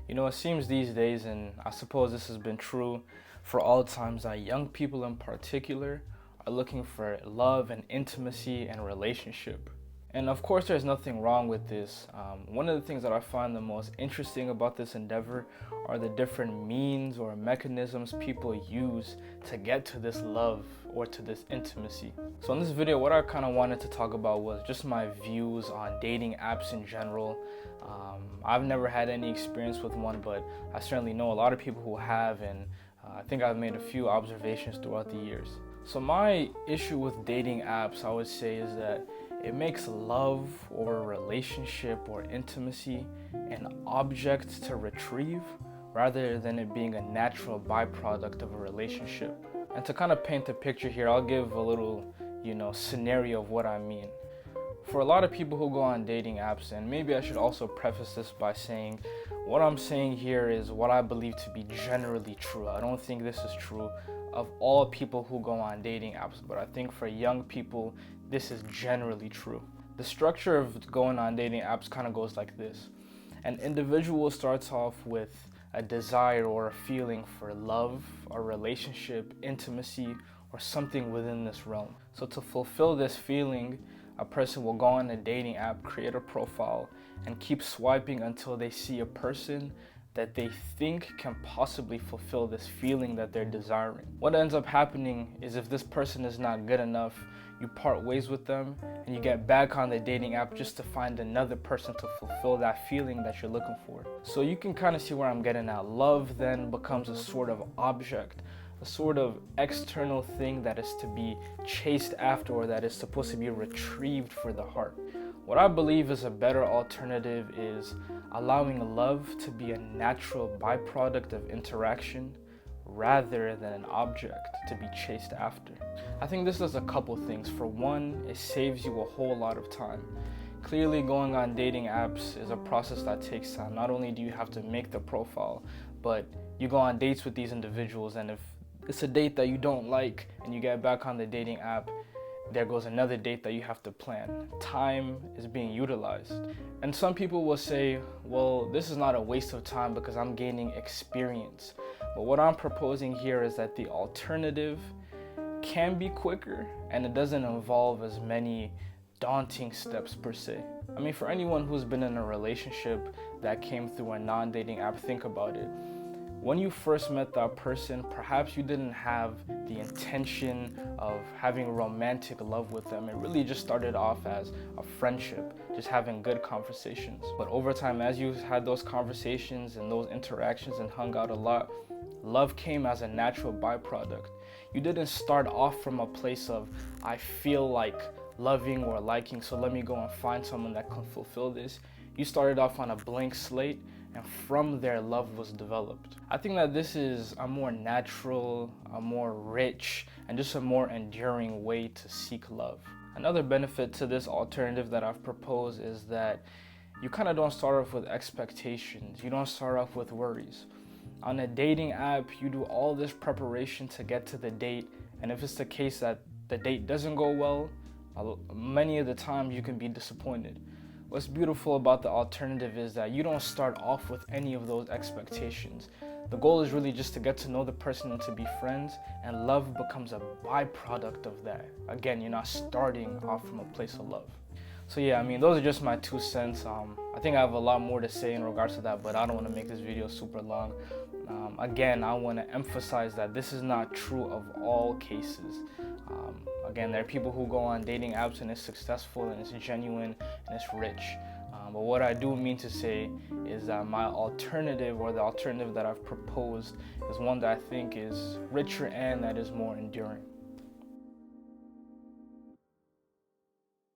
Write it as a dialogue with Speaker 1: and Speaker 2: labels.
Speaker 1: You know, it seems these days, and I suppose this has been true for all times, that young people in particular are looking for love and intimacy and relationship. And of course, there's nothing wrong with this. One of the things that I find the most interesting about this endeavor are the different means or mechanisms people use to get to this love or to this intimacy. So in this video, what I kind of wanted to talk about was just my views on dating apps in general. I've never had any experience with one, but I certainly know a lot of people who have, and I think I've made a few observations throughout the years. So my issue with dating apps, I would say, is that it makes love or a relationship or intimacy an object to retrieve rather than it being a natural byproduct of a relationship. And to kind of paint the picture here, I'll give a little, scenario of what I mean. For a lot of people who go on dating apps, and maybe I should also preface this by saying what I'm saying here is what I believe to be generally true. I don't think this is true of all people who go on dating apps, but I think for young people, this is generally true. The structure of going on dating apps kind of goes like this. An individual starts off with a desire or a feeling for love, a relationship, intimacy, or something within this realm. So to fulfill this feeling, a person will go on a dating app, create a profile, and keep swiping until they see a person that they think can possibly fulfill this feeling that they're desiring. What ends up happening is if this person is not good enough, you part ways with them and you get back on the dating app just to find another person to fulfill that feeling that you're looking for. So you can kind of see where I'm getting at. Love then becomes a sort of object, a sort of external thing that is to be chased after, or that is supposed to be retrieved for the heart. What I believe is a better alternative is allowing love to be a natural byproduct of interaction rather than an object to be chased after. I think this does a couple things. For one, it saves you a whole lot of time. Clearly, going on dating apps is a process that takes time. Not only do you have to make the profile, but you go on dates with these individuals, and if it's a date that you don't like and you get back on the dating app, there goes another date that you have to plan. Time is being utilized. And some people will say, well, this is not a waste of time because I'm gaining experience. But what I'm proposing here is that the alternative can be quicker and it doesn't involve as many daunting steps per se. I mean, for anyone who's been in a relationship that came through a non-dating app, think about it. When you first met that person, perhaps you didn't have the intention of having romantic love with them. It really just started off as a friendship, just having good conversations. But over time, as you had those conversations and those interactions and hung out a lot, love came as a natural byproduct. You didn't start off from a place of, I feel like loving or liking, so let me go and find someone that can fulfill this. You started off on a blank slate, and from there, love was developed. I think that this is a more natural, a more rich, and just a more enduring way to seek love. Another benefit to this alternative that I've proposed is that you kind of don't start off with expectations. You don't start off with worries. On a dating app, you do all this preparation to get to the date, and if it's the case that the date doesn't go well, many of the times you can be disappointed. What's beautiful about the alternative is that you don't start off with any of those expectations. The goal is really just to get to know the person and to be friends, and love becomes a byproduct of that. Again, you're not starting off from a place of love. So yeah, I mean, those are just my 2 cents. I think I have a lot more to say in regards to that, but I don't want to make this video super long. Again, I want to emphasize that this is not true of all cases. Again, there are people who go on dating apps and it's successful and it's genuine and it's rich. But what I do mean to say is that my alternative, or the alternative that I've proposed, is one that I think is richer and that is more enduring.